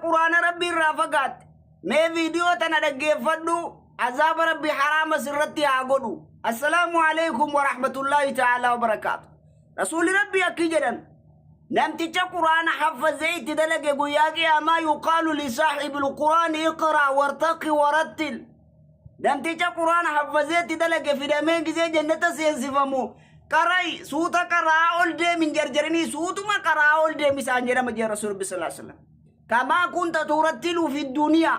قرآن ربي الرافقات ما فيديو تندقفدو عذاب ربي حرام سرتي أقولو السلام عليكم ورحمة الله تعالى وبركاته رسول ربي أكيجدن نمتج قرآن حفظيت دلق قياقي ما يقال لصاحب القرآن اقرأ وارتقي ورتل نمتج قرآن حفظيت دلق في دمين زي جنة سينسفمو قرأي سوتا قرأ أول دي من جرجرني سوتو ما قرأ أول دي مسانجرة مجي رسول الله صلى الله عليه وسلم كما كنت ترتل في الدنيا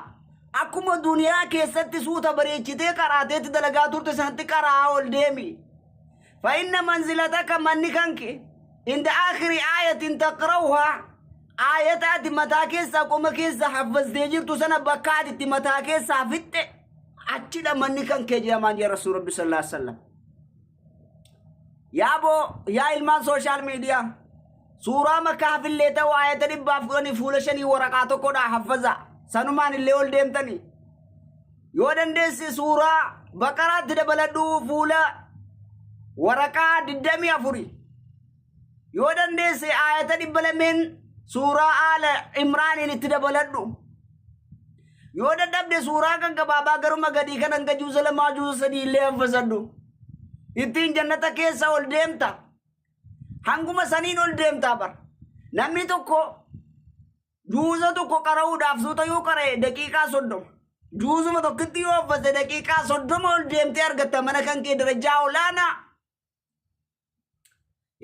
أكما دنيا كيست سوتا بريچته قرأتت دلقاتور تسانت قرأ أول ديمي فإن منزلتك منكنك عند آخر آية تقرأها آية متاكيسا كما كيسا حفظ ديجر تسانا بكات متاكيسا فت أجد منكنك جامان يا رسول الله صلى الله عليه وسلم يا بو يا إلمان سوشال ميديا سورة مكافل الليتا وآية نبافغني فولشني ورقاتو كودا حفظا سنمان اللي ول ديمتني يودن ديسي سورة بقرات دبلدو فولا ورقات دمي أفوري يودن ديسي آية دبلمن سورة آل عمران اللي تدبلدو يودن دبدي سورة كان كبابا غرما غدي كان انك جوزل ما جوز سدي اللي انفسدو ittiin jannata keessa ol deemta hanguma saniin ol deemta bar namni tokko juuza tokko qara'uudhaaf suuta yoo qara'e daqiiqaa 30 juuzuma tokkitti yoo affate daqiiqaa 30 ol deemtee argatta mana kan kee darajaa olaanaa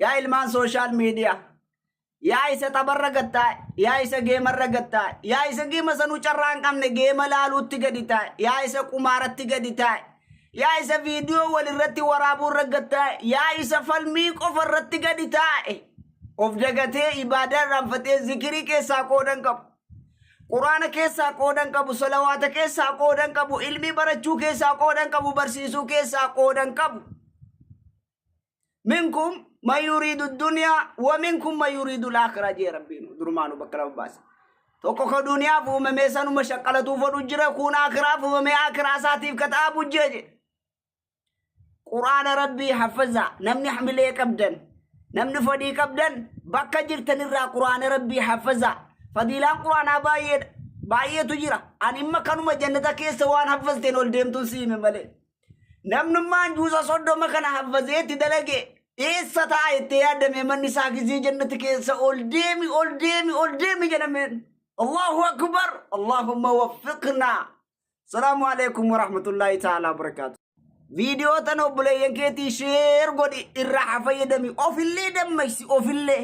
yaa ilmaan sooshaal miidiyaa yaa isa tabarra gattaa yaa isa geemarra gattaa yaa isa geema sanuu carraa hin qabne geema laaluutti gadi taa'e yaa isa qumaaratti gadi taa'e يا إسا فيديو والرتي ورابو رقتا يا إسا فالمي قفر رتي قدي تائي of jagate ibadah ramfate zikri keessa qoodan qabu quraana keessa qoodan qabu salawaata keessa qoodan qabu ilmi barachuu keessa qoodan qabu barsiisuu keessa qoodan qabu minkum man yuridu ad-dunya wa minkum man yuridu al-akhirah je rabbinu durmaanu bakra baas tokko ka duniyaa fuumame sanuma shaqqalatu fodhu jira kun akhirah fuumame akhirah saatiif kataabu jeje quraana rabbi hafaza namni hamile qabdan namni fadii qabdan bakka jirtan irraa quraana rabbi hafaza fadiilaan quraana baay'eetu jira ani imma kanuma jannata keessa waan hafazteen ol deemtuun siime malee namnummaan juusa soddoma kana hafazeetti dalage eessa taa'etti yaadame manni isaa gizii jannati keessa ol deemi jedhameen Allahu akbar Allahumma waffiqna Assalamu alaikum wa rahmatullahi ta'ala wa barakatuh video tan obboleeyyan keetii share godhi irraa fayyadami ofillee dammaysi ofillee